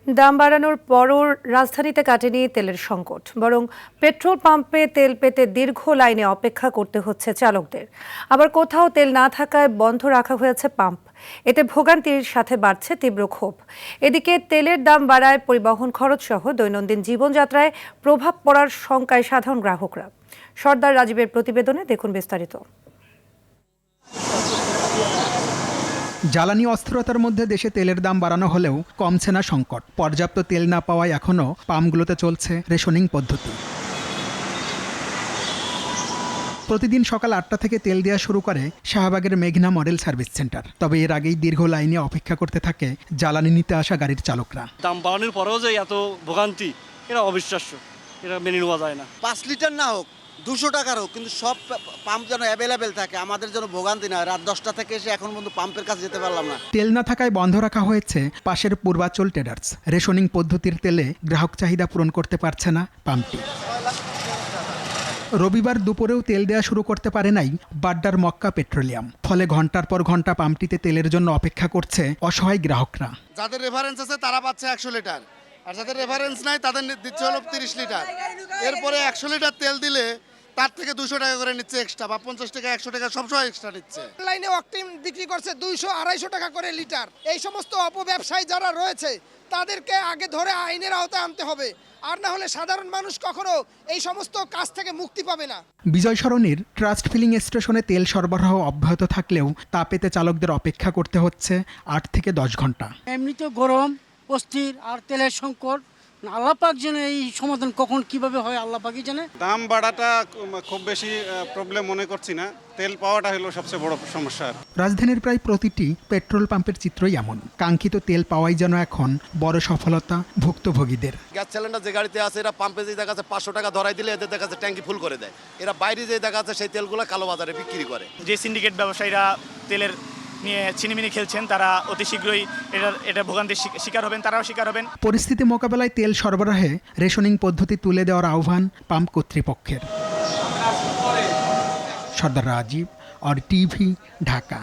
দাম বাড়ানোর পরও রাজধানীতে কাটেনি তেলের সংকট, বরং পেট্রোল পাম্পে তেল পেতে দীর্ঘ লাইনে অপেক্ষা করতে হচ্ছে চালকদের। আবার কোথাও তেল না থাকায় বন্ধ রাখা হয়েছে পাম্প। এতে ভোগান্তির সাথে বাড়ছে তীব্র ক্ষোভ। এদিকে তেলের দাম বাড়ায় পরিবহন খরচ সহ দৈনন্দিন জীবনযাত্রায় প্রভাব পড়ার শঙ্কায় সাধারণ গ্রাহকরা। সর্দার রাজীবের প্রতিবেদনে দেখুন বিস্তারিত। জ্বালানি অস্থিরতার মধ্যে দেশে তেলের দাম বাড়ানো হলেও কমছে না সংকট। পর্যাপ্ত তেল না পাওয়ায় এখনও পাম্পগুলোতে চলছে রেশনিং পদ্ধতি। প্রতিদিন সকাল 8টা থেকে তেল দেওয়া শুরু করে শাহবাগের মেঘনা মডেল সার্ভিস সেন্টার। তবে এর আগেই দীর্ঘ লাইনে অপেক্ষা করতে থাকে জ্বালানি নিতে আসা গাড়ির চালকরা। দাম বাড়ানোর পরেও যে এত ভোগান্তি, এটা অবিশ্বাস্য, এটা মেনে নেওয়া যায় না। 5 লিটার না হোক, 200 টাকার হোক, কিন্তু সব পাম্প যেন অ্যাভেলেবেল থাকে, আমাদের জন্য ভোগান্তি না। রাত 10টা থেকে এসে এখন পর্যন্ত পাম্পের কাছে যেতে পারলাম না। তেল না থাকায় বন্ধ রাখা হয়েছে পাশের পূর্বাচল ট্রেডার্স। রেশনিং পদ্ধতির তেলে গ্রাহক চাহিদা পূরণ করতে পারছে না পাম্পটি। রবিবার দুপুরেও তেল দেওয়া শুরু করতে পারে নাই বাড্ডার মক্কা পেট্রোলিয়াম। ফলে ঘন্টার পর ঘন্টা পাম্পটিতে তেলের জন্য অপেক্ষা করছে অসহায় গ্রাহকরা। যাদের রেফারেন্স আছে তারা পাচ্ছে 100 লিটার, আর যাদের রেফারেন্স নাই তাদের দিচ্ছে হলো 30 লিটার। এরপরে 100 লিটার তেল দিলে তার থেকে 200 টাকা করে নিচ্ছে এক্সট্রা, বা 50 টাকা 100 টাকা সবসময় এক্সট্রা নিচ্ছে। লাইনে অকটেন বিক্রি করছে 200-250 টাকা করে লিটার। এই সমস্ত অপব্যবসায়ী যারা রয়েছে তাদেরকে আগে ধরে আইনের আওতায় আনতে হবে, আর না হলে সাধারণ মানুষ কখনো এই সমস্ত কাজ থেকে মুক্তি পাবে না। বিজয় সরণির ট্রাস্ট ফিলিং স্টেশনে তেল সরবরাহ অব্যাহত থাকলেও তা পেতে চালকদের অপেক্ষা করতে হচ্ছে 8 থেকে 10 ঘন্টা। এমনিতে গরম, অস্থির আর তেলের সংকট। আল্লাহ পাক জানে এই সমাধান কখন কিভাবে হয়, আল্লাহ পাকই জানে। দাম বাড়াটা খুব বেশি প্রবলেম মনে করছি না, তেল পাওয়াটা হলো সবচেয়ে বড় সমস্যা। রাজধানীর প্রায় প্রতিটি পেট্রোল পাম্পের চিত্রই এমন। কাঙ্ক্ষিত তেল পাওয়াই যেন এখন বড় সফলতা ভুক্তভোগীদের। গ্যাস সিলিন্ডার যে গাড়িতে আছে, এরা পাম্পে যে দেখা যাচ্ছে 500 টাকা ধরাই দিলে এদের দেখা যাচ্ছে ট্যাঙ্কি ফুল করে দেয়। এরা বাইরে যে দেখা যাচ্ছে সেই তেলগুলো কালো বাজারে বিক্রি করে। যে সিন্ডিকেট ব্যবসায়ীরা তেলের নিয়ে ছিনিমিনি খেলছেন, তারা অতি শীঘ্রই এটা ভোগান্তির শিকার হবেন, তারাও শিকার হবেন। পরিস্থিতি মোকাবেলায় তেল সরবরাহে রেশনিং পদ্ধতি তুলে দেওয়ার আহ্বান পাম্প কর্তৃপক্ষের। সর্দার রাজীব, আর টিভি, ঢাকা।